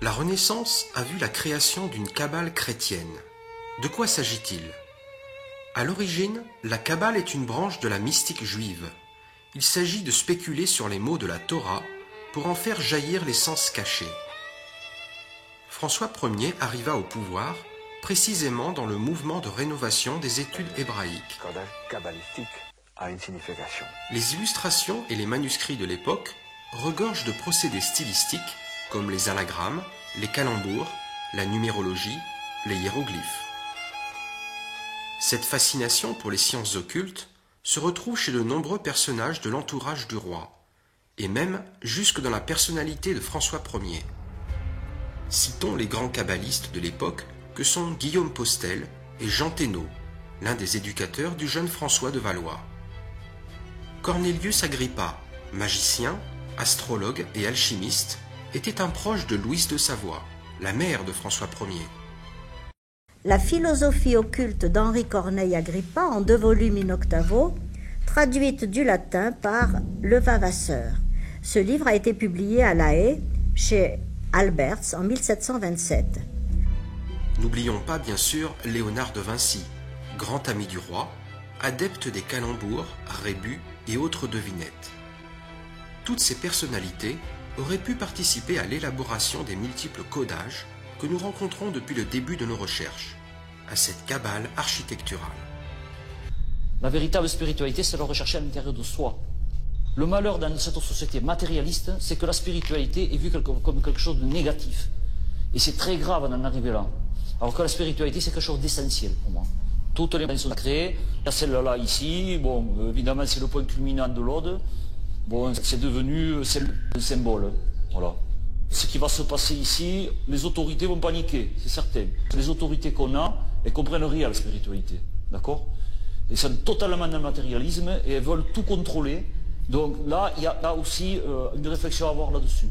La Renaissance a vu la création d'une Kabbale chrétienne. De quoi s'agit-il? À l'origine, la Kabbale est une branche de la mystique juive. Il s'agit de spéculer sur les mots de la Torah pour en faire jaillir les sens cachés. François Ier arriva au pouvoir précisément dans le mouvement de rénovation des études hébraïques. Le codage kabbalistique a une signification. Les illustrations et les manuscrits de l'époque regorgent de procédés stylistiques comme les anagrammes, les calembours, la numérologie, les hiéroglyphes. Cette fascination pour les sciences occultes se retrouve chez de nombreux personnages de l'entourage du roi, et même jusque dans la personnalité de François Ier. Citons les grands kabbalistes de l'époque que sont Guillaume Postel et Jean Thénault, l'un des éducateurs du jeune François de Valois. Cornelius Agrippa, magicien, astrologue et alchimiste, était un proche de Louise de Savoie, la mère de François Ier. La philosophie occulte d'Henri Corneille Agrippa en 2 volumes in octavo, traduite du latin par Le Vavasseur. Ce livre a été publié à La Haye, chez Alberts, en 1727. N'oublions pas bien sûr Léonard de Vinci, grand ami du roi, adepte des calembours, rébus et autres devinettes. Toutes ces personnalités auraient pu participer à l'élaboration des multiples codages que nous rencontrons depuis le début de nos recherches, à cette Kabbale architecturale. La véritable spiritualité, c'est la rechercher à l'intérieur de soi. Le malheur dans cette société matérialiste, c'est que la spiritualité est vue comme quelque chose de négatif. Et c'est très grave d'en arriver là. Alors que la spiritualité, c'est quelque chose d'essentiel pour moi. Toutes les dimensions sacrées, il y a celle-là ici, bon, évidemment c'est le point culminant de l'Aude, bon, c'est devenu le symbole, voilà. Ce qui va se passer ici, les autorités vont paniquer, c'est certain. Les autorités qu'on a, elles comprennent rien à la spiritualité, d'accord? Elles sont totalement dans le matérialisme et elles veulent tout contrôler. Donc là, il y a là aussi une réflexion à avoir là-dessus.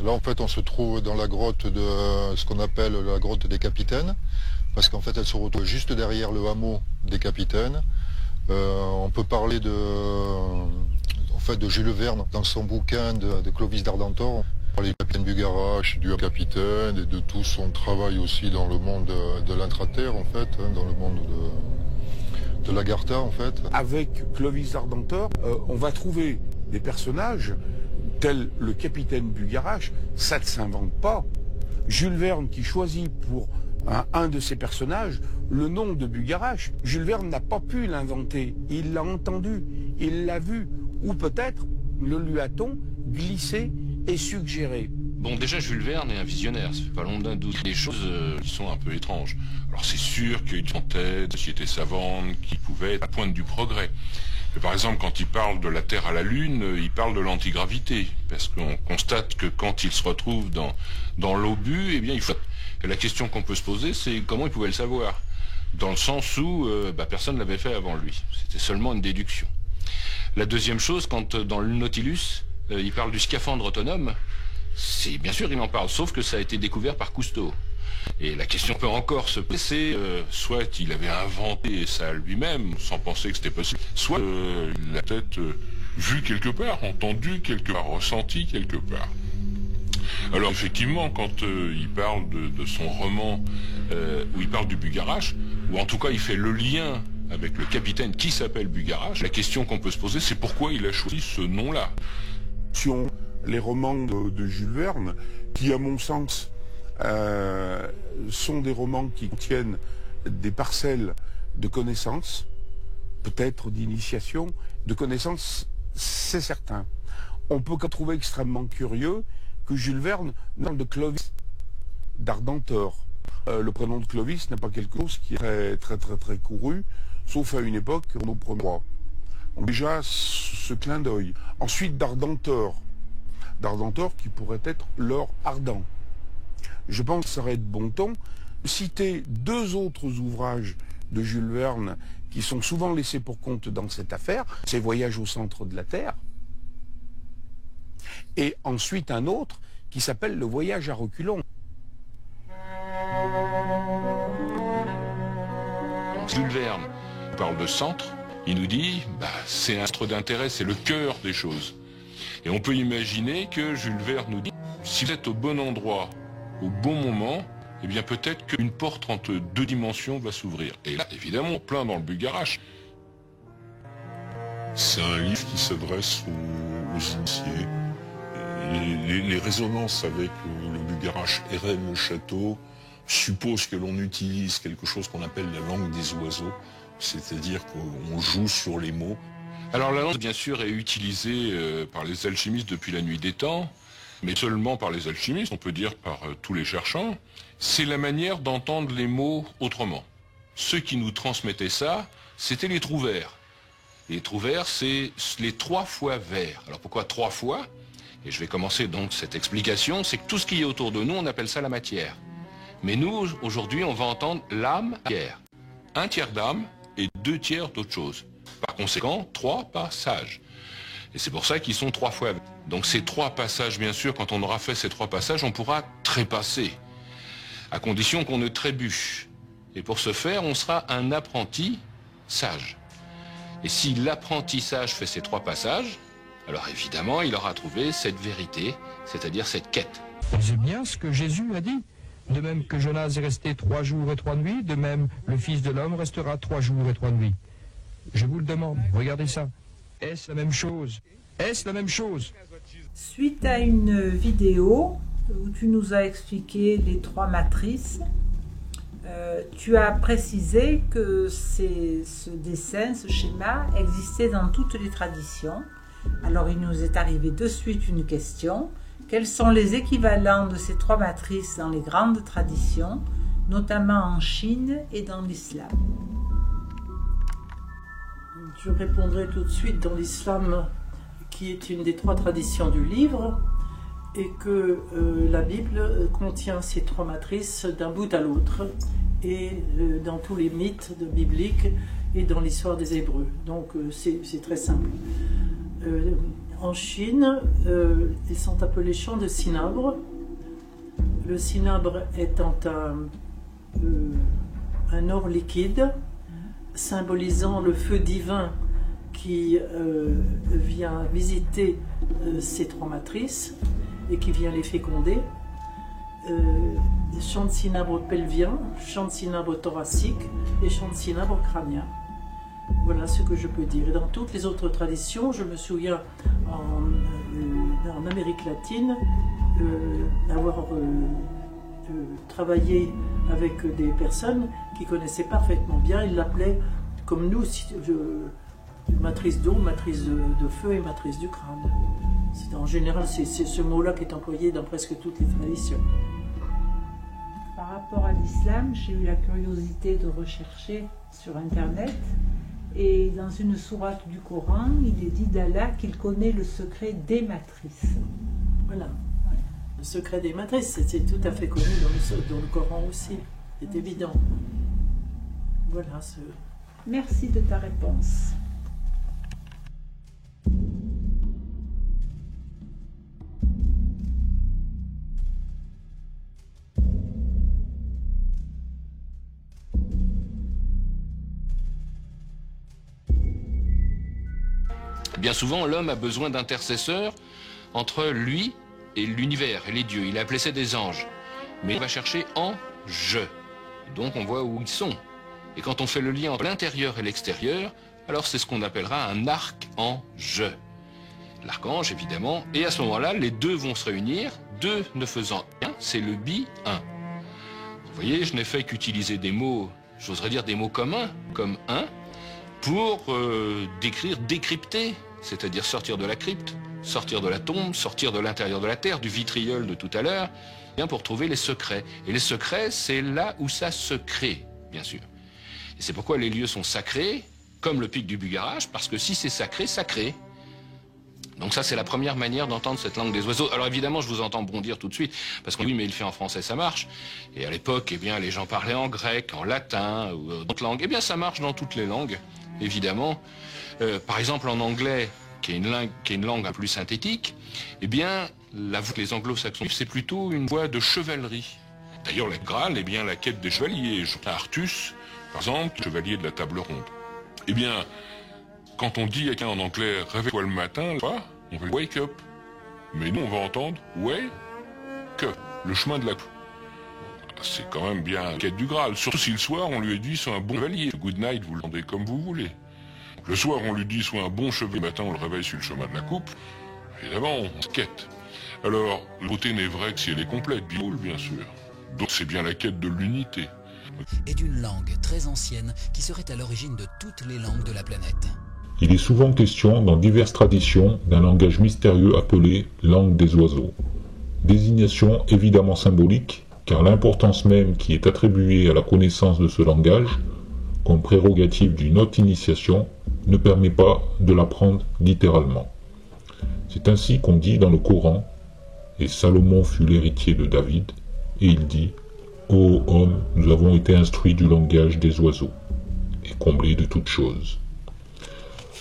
Là, en fait, on se trouve dans la grotte de ce qu'on appelle la grotte des Capitaines, parce qu'en fait, elle se retrouve juste derrière le hameau des Capitaines. On peut parler de Jules Verne dans son bouquin de Clovis d'Ardentor. On parle du capitaine Bugarache, du capitaine et de tout son travail aussi dans le monde de l'intraterre, en fait, dans le monde de l'Agartha, en fait. Avec Clovis d'Ardentor, on va trouver des personnages tels le capitaine Bugarache. Ça ne s'invente pas. Jules Verne qui choisit pour un de ses personnages le nom de Bugarache. Jules Verne n'a pas pu l'inventer. Il l'a entendu, il l'a vu. Ou peut-être le lui a-t-on glissé et suggéré. Bon, déjà, Jules Verne est un visionnaire, ça fait pas longtemps d'un doute. Des choses qui sont un peu étranges. Alors c'est sûr qu'il y a une société savante qui pouvait être à la pointe du progrès. Mais par exemple, quand il parle de la Terre à la Lune, il parle de l'antigravité. Parce qu'on constate que quand il se retrouve dans l'obus, eh bien, il faut... La question qu'on peut se poser, c'est comment il pouvait le savoir. Dans le sens où personne ne l'avait fait avant lui. C'était seulement une déduction. La deuxième chose, quand dans le Nautilus, il parle du scaphandre autonome, c'est bien sûr il en parle, sauf que ça a été découvert par Cousteau. Et la question peut encore se poser, soit il avait inventé ça lui-même, sans penser que c'était possible, soit il l'a peut-être vu quelque part, entendu quelque part, ressenti quelque part. Alors effectivement, quand il parle de son roman, où il parle du Bugarache, ou en tout cas il fait le lien avec le capitaine qui s'appelle Bugarache, la question qu'on peut se poser, c'est pourquoi il a choisi ce nom-là. Sur les romans de Jules Verne, qui à mon sens sont des romans qui contiennent des parcelles de connaissances, peut-être d'initiation, de connaissances, c'est certain. On peut qu'en trouver extrêmement curieux que Jules Verne parle de Clovis d'Ardentor. Le prénom de Clovis n'est pas quelque chose qui est très couru, sauf à une époque, nos premiers rois. Donc déjà, ce clin d'œil. Ensuite, d'Ardentor. D'Ardentor qui pourrait être l'or ardent. Je pense que ça serait de bon ton de citer 2 autres ouvrages de Jules Verne qui sont souvent laissés pour compte dans cette affaire, c'est Voyage au centre de la Terre, et ensuite un autre qui s'appelle Le Voyage à reculons. Jules Verne parle de centre, il nous dit, c'est un centre d'intérêt, c'est le cœur des choses. Et on peut imaginer que Jules Verne nous dit, si vous êtes au bon endroit, au bon moment, eh bien peut-être qu'une porte entre deux dimensions va s'ouvrir. Et là, évidemment, plein dans le Bulgarache. C'est un livre qui s'adresse aux initiés. Les résonances avec le Bulgarache RM, le château, supposent que l'on utilise quelque chose qu'on appelle la langue des oiseaux, c'est-à-dire qu'on joue sur les mots. Alors la langue, bien sûr, est utilisée par les alchimistes depuis la nuit des temps, mais seulement par les alchimistes, on peut dire par tous les cherchants. C'est la manière d'entendre les mots autrement. Ceux qui nous transmettaient ça, c'était les trouvères. Les trouvères, c'est les 3 fois vers. Alors pourquoi 3 fois? Et je vais commencer donc cette explication, c'est que tout ce qui est autour de nous, on appelle ça la matière. Mais nous, aujourd'hui, on va entendre l'âme, matière. 1 tiers d'âme et 2 tiers d'autre chose. Par conséquent, 3 passages. Et c'est pour ça qu'ils sont 3 fois. Donc ces 3 passages, bien sûr, quand on aura fait ces 3 passages, on pourra trépasser, à condition qu'on ne trébuche. Et pour ce faire, on sera un apprenti sage. Et si l'apprentissage fait ces 3 passages, alors évidemment, il aura trouvé cette vérité, c'est-à-dire cette quête. C'est bien ce que Jésus a dit. De même que Jonas est resté 3 jours et 3 nuits, de même le Fils de l'homme restera 3 jours et 3 nuits. Je vous le demande, regardez ça. Est-ce la même chose? Est-ce la même chose? Suite à une vidéo où tu nous as expliqué les 3 matrices, tu as précisé que ce dessin, ce schéma existait dans toutes les traditions. Alors il nous est arrivé de suite une question. Quels sont les équivalents de ces 3 matrices dans les grandes traditions, notamment en Chine et dans l'islam? Je répondrai tout de suite dans l'islam, qui est une des 3 traditions du livre, et que la Bible contient ces 3 matrices d'un bout à l'autre, et dans tous les mythes bibliques et dans l'histoire des Hébreux. Donc c'est très simple. En Chine, ils sont appelés champs de cinabre. Le cinabre étant un or liquide, symbolisant le feu divin qui vient visiter ces 3 matrices et qui vient les féconder. Champ de cinabre pelvien, champ de cinabre thoracique et champ de cinabre crânien. Voilà ce que je peux dire. Et dans toutes les autres traditions, je me souviens en Amérique latine avoir travaillé avec des personnes qui connaissaient parfaitement bien. Ils l'appelaient, comme nous, matrice d'eau, matrice de feu et matrice du crâne. En général, c'est ce mot-là qui est employé dans presque toutes les traditions. Par rapport à l'islam, j'ai eu la curiosité de rechercher sur Internet. Et dans une sourate du Coran, il est dit d'Allah qu'il connaît le secret des matrices. Voilà. Ouais. Le secret des matrices, c'est tout à fait connu dans le Coran aussi. C'est évident. Voilà. Merci de ta réponse. Bien souvent, l'homme a besoin d'intercesseurs entre lui et l'univers et les dieux. Il a appelé ça des anges. Mais on va chercher en je. Donc on voit où ils sont. Et quand on fait le lien entre l'intérieur et l'extérieur, alors c'est ce qu'on appellera un archange. L'archange, évidemment. Et à ce moment-là, les deux vont se réunir. 2 ne faisant 1, c'est le bi-1. Vous voyez, je n'ai fait qu'utiliser des mots, j'oserais dire des mots communs, comme 1, pour décrire, décrypter, c'est-à-dire sortir de la crypte, sortir de la tombe, sortir de l'intérieur de la terre, du vitriol de tout à l'heure, bien pour trouver les secrets. Et les secrets, c'est là où ça se crée, bien sûr. Et c'est pourquoi les lieux sont sacrés, comme le pic du Bulgarache, parce que si c'est sacré, ça crée. Donc ça, c'est la première manière d'entendre cette langue des oiseaux. Alors évidemment, je vous entends bondir tout de suite, parce qu'on dit, oui, mais il fait en français, ça marche. Et à l'époque, eh bien, les gens parlaient en grec, en latin, ou d'autres langues. Eh bien, ça marche dans toutes les langues, évidemment. Par exemple, en anglais, qui est une langue un peu plus synthétique, eh bien, la voix que les anglo-saxons, c'est plutôt une voix de chevalerie. D'ailleurs, la Graal, eh bien, la quête des chevaliers. Artus, par exemple, chevalier de la table ronde. Eh bien, quand on dit à quelqu'un en anglais, réveille-toi le matin, on fait wake up. Mais nous, on va entendre way que le chemin de la coupe. C'est quand même bien la quête du Graal, surtout si le soir on lui a dit sois un bon chevalier. Good night, vous l'entendez comme vous voulez. Le soir on lui dit sois un bon chevalier, le matin on le réveille sur le chemin de la coupe. Évidemment, on se quête. Alors, la beauté n'est vraie que si elle est complète, bien sûr. Donc c'est bien la quête de l'unité. Et d'une langue très ancienne qui serait à l'origine de toutes les langues de la planète. Il est souvent question, dans diverses traditions, d'un langage mystérieux appelé langue des oiseaux. Désignation évidemment symbolique, car l'importance même qui est attribuée à la connaissance de ce langage, comme prérogative d'une haute initiation, ne permet pas de l'apprendre littéralement. C'est ainsi qu'on dit dans le Coran, et Salomon fut l'héritier de David, et il dit « Ô homme, nous avons été instruits du langage des oiseaux, et comblés de toutes choses. »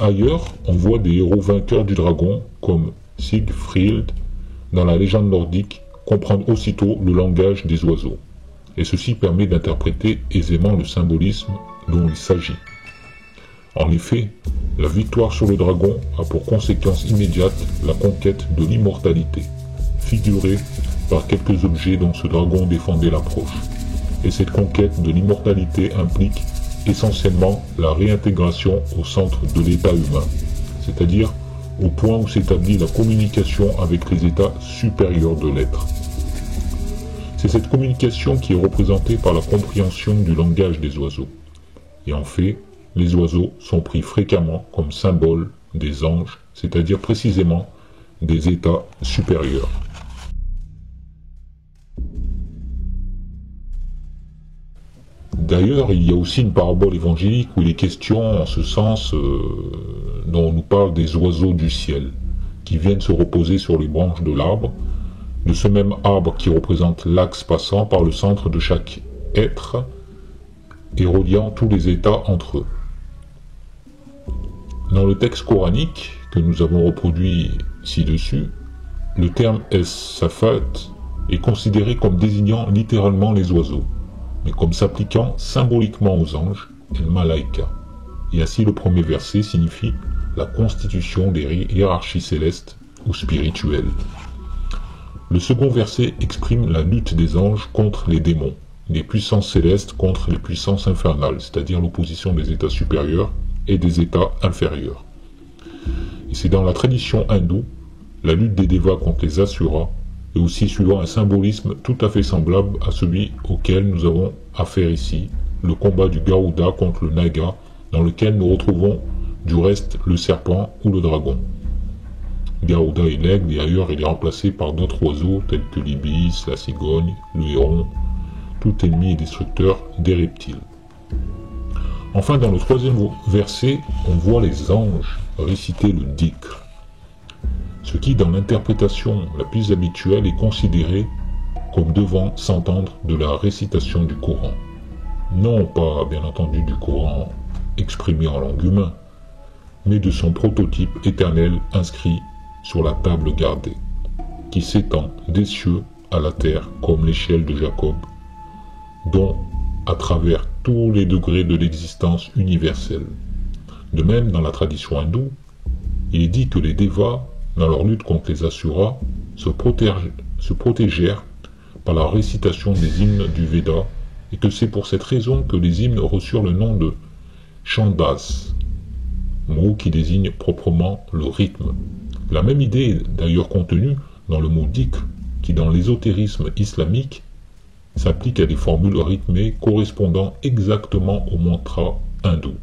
Ailleurs, on voit des héros vainqueurs du dragon, comme Siegfried, dans la légende nordique, comprendre aussitôt le langage des oiseaux, et ceci permet d'interpréter aisément le symbolisme dont il s'agit. En effet, la victoire sur le dragon a pour conséquence immédiate la conquête de l'immortalité, figurée par quelques objets dont ce dragon défendait l'approche. Et cette conquête de l'immortalité implique essentiellement la réintégration au centre de l'état humain, c'est-à-dire au point où s'établit la communication avec les états supérieurs de l'être. C'est cette communication qui est représentée par la compréhension du langage des oiseaux. Et en fait, les oiseaux sont pris fréquemment comme symbole des anges, c'est-à-dire précisément des états supérieurs. D'ailleurs, il y a aussi une parabole évangélique où il est question, en ce sens, dont on nous parle des oiseaux du ciel, qui viennent se reposer sur les branches de l'arbre, de ce même arbre qui représente l'axe passant par le centre de chaque être et reliant tous les états entre eux. Dans le texte coranique que nous avons reproduit ci-dessus, le terme es-safat est considéré comme désignant littéralement les oiseaux, mais comme s'appliquant symboliquement aux anges, el malaïka. Et ainsi le premier verset signifie la constitution des hiérarchies célestes ou spirituelles. Le second verset exprime la lutte des anges contre les démons, des puissances célestes contre les puissances infernales, c'est-à-dire l'opposition des états supérieurs et des états inférieurs. Et c'est dans la tradition hindoue, la lutte des Devas contre les Asuras, et aussi suivant un symbolisme tout à fait semblable à celui auquel nous avons affaire ici, le combat du Garuda contre le Naga, dans lequel nous retrouvons du reste le serpent ou le dragon. Garuda est l'aigle et ailleurs il est remplacé par d'autres oiseaux tels que l'ibis, la cigogne, le héron, tout ennemi et destructeur des reptiles. Enfin, dans le troisième verset, on voit les anges réciter le dhikr, ce qui, dans l'interprétation la plus habituelle, est considéré comme devant s'entendre de la récitation du Coran. Non pas, bien entendu, du Coran exprimé en langue humaine, mais de son prototype éternel inscrit sur la table gardée, qui s'étend des cieux à la terre comme l'échelle de Jacob, dont à travers tous les degrés de l'existence universelle. De même, dans la tradition hindoue, il est dit que les Devas, dans leur lutte contre les Asuras, se protégèrent par la récitation des hymnes du Veda, et que c'est pour cette raison que les hymnes reçurent le nom de Chandas, mot qui désigne proprement le rythme. La même idée est d'ailleurs contenue dans le mot dhikr, qui dans l'ésotérisme islamique s'applique à des formules rythmées correspondant exactement au mantra hindou.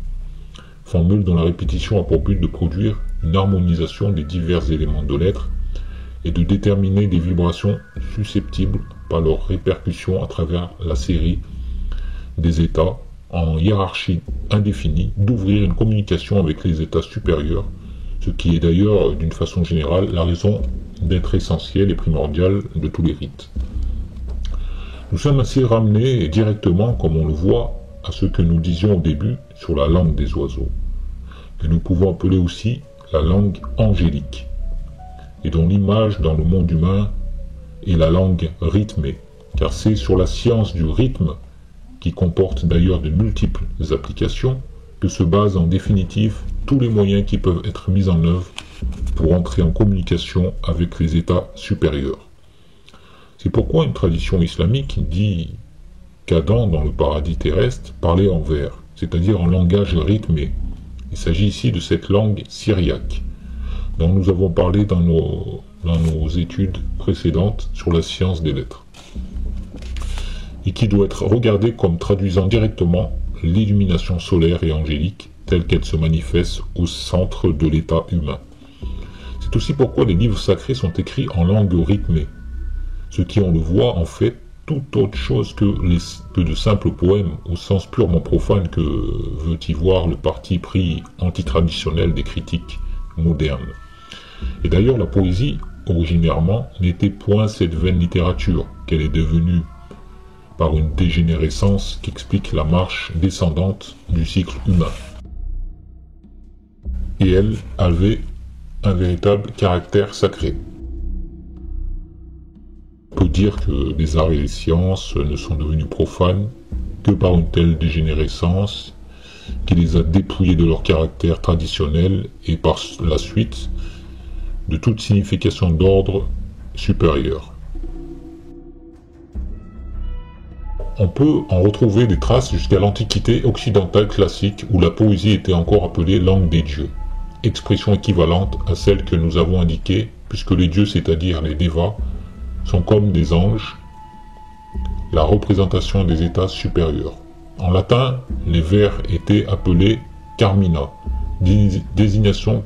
Formule dont la répétition a pour but de produire une harmonisation des divers éléments de l'être et de déterminer des vibrations susceptibles, par leur répercussion à travers la série des états en hiérarchie indéfinie, d'ouvrir une communication avec les états supérieurs, ce qui est d'ailleurs, d'une façon générale, la raison d'être essentielle et primordiale de tous les rites. Nous sommes ainsi ramenés directement, comme on le voit, à ce que nous disions au début sur la langue des oiseaux, que nous pouvons appeler aussi la langue angélique, et dont l'image dans le monde humain est la langue rythmée, car c'est sur la science du rythme, qui comporte d'ailleurs de multiples applications, que se basent en définitive tous les moyens qui peuvent être mis en œuvre pour entrer en communication avec les états supérieurs. C'est pourquoi une tradition islamique dit qu'Adam, dans le paradis terrestre, parlait en vers, c'est-à-dire en langage rythmé. Il s'agit ici de cette langue syriaque, dont nous avons parlé dans nos études précédentes sur la science des lettres, et qui doit être regardée comme traduisant directement l'illumination solaire et angélique telle qu'elle se manifeste au centre de l'état humain. C'est aussi pourquoi les livres sacrés sont écrits en langue rythmée, ce qui, on le voit, en fait tout autre chose que de simples poèmes au sens purement profane que veut y voir le parti pris antitraditionnel des critiques modernes. Et d'ailleurs, la poésie, originairement, n'était point cette vaine littérature qu'elle est devenue par une dégénérescence qui explique la marche descendante du cycle humain. Et elle avait un véritable caractère sacré. On peut dire que les arts et les sciences ne sont devenus profanes que par une telle dégénérescence qui les a dépouillés de leur caractère traditionnel et par la suite de toute signification d'ordre supérieur. On peut en retrouver des traces jusqu'à l'Antiquité occidentale classique où la poésie était encore appelée langue des dieux, expression équivalente à celle que nous avons indiquée puisque les dieux, c'est-à-dire les devas, sont comme des anges, la représentation des états supérieurs. En latin, les vers étaient appelés carmina, désignation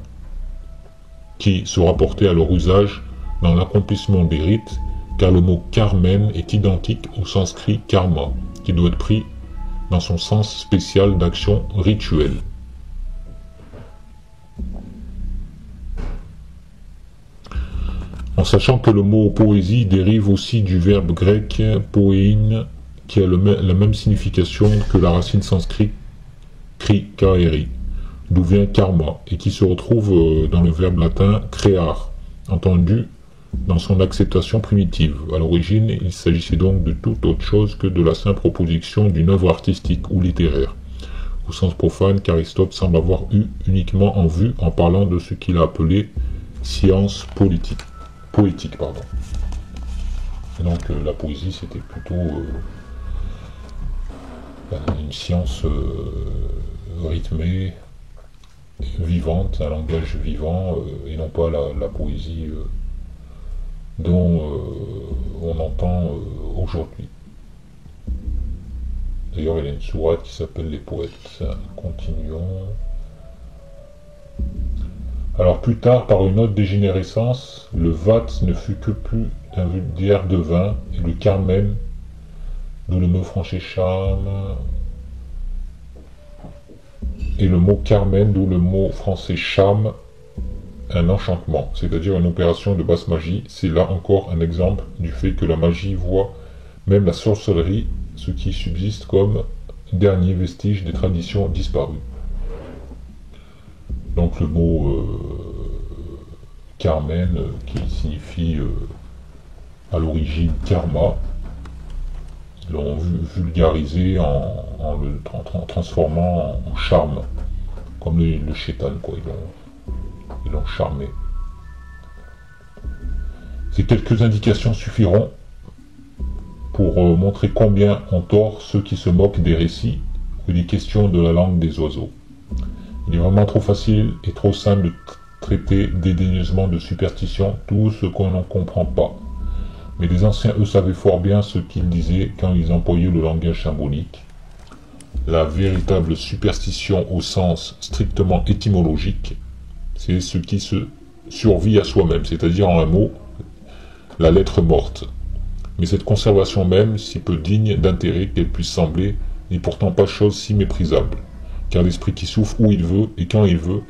qui se rapportait à leur usage dans l'accomplissement des rites, car le mot carmen est identique au sanskrit karma, qui doit être pris dans son sens spécial d'action rituelle. En sachant que le mot poésie dérive aussi du verbe grec poein, qui a la même signification que la racine sanskrit kaeri, d'où vient karma, et qui se retrouve dans le verbe latin créar, entendu dans son acceptation primitive. À l'origine, il s'agissait donc de toute autre chose que de la simple proposition d'une œuvre artistique ou littéraire, au sens profane qu'Aristote semble avoir eu uniquement en vue en parlant de ce qu'il a appelé science poétique. Et donc la poésie c'était plutôt une science rythmée, vivante, un langage vivant, et non pas la poésie dont on entend aujourd'hui. D'ailleurs il y a une sourate qui s'appelle les poètes. Continuons. Alors plus tard, par une autre dégénérescence, le vat ne fut que plus d'un vulgaire de vin, et le carmen, d'où le mot français charme, et le mot carmen, d'où le mot français charme, un enchantement, c'est-à-dire une opération de basse magie. C'est là encore un exemple du fait que la magie voit même la sorcellerie, ce qui subsiste comme dernier vestige des traditions disparues. Donc le mot carmen, qui signifie à l'origine karma, l'ont vulgarisé en le transformant en charme, comme le shaitan, quoi. Ils l'ont charmé. Ces quelques indications suffiront pour montrer combien ont tort ceux qui se moquent des récits ou des questions de la langue des oiseaux. Il est vraiment trop facile et trop simple de traiter dédaigneusement de superstition tout ce qu'on n'en comprend pas. Mais les anciens, eux, savaient fort bien ce qu'ils disaient quand ils employaient le langage symbolique. La véritable superstition au sens strictement étymologique, c'est ce qui se survit à soi-même, c'est-à-dire en un mot, la lettre morte. Mais cette conservation même, si peu digne d'intérêt qu'elle puisse sembler, n'est pourtant pas chose si méprisable. Car l'esprit qui souffle où il veut et quand il veut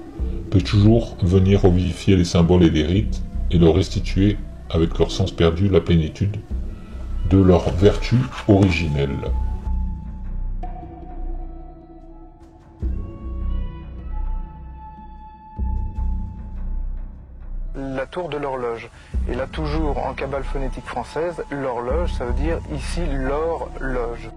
peut toujours venir revivifier les symboles et les rites et leur restituer, avec leur sens perdu, la plénitude de leur vertu originelle. La tour de l'horloge. Et là, toujours en cabale phonétique française, l'horloge, ça veut dire ici l'horloge.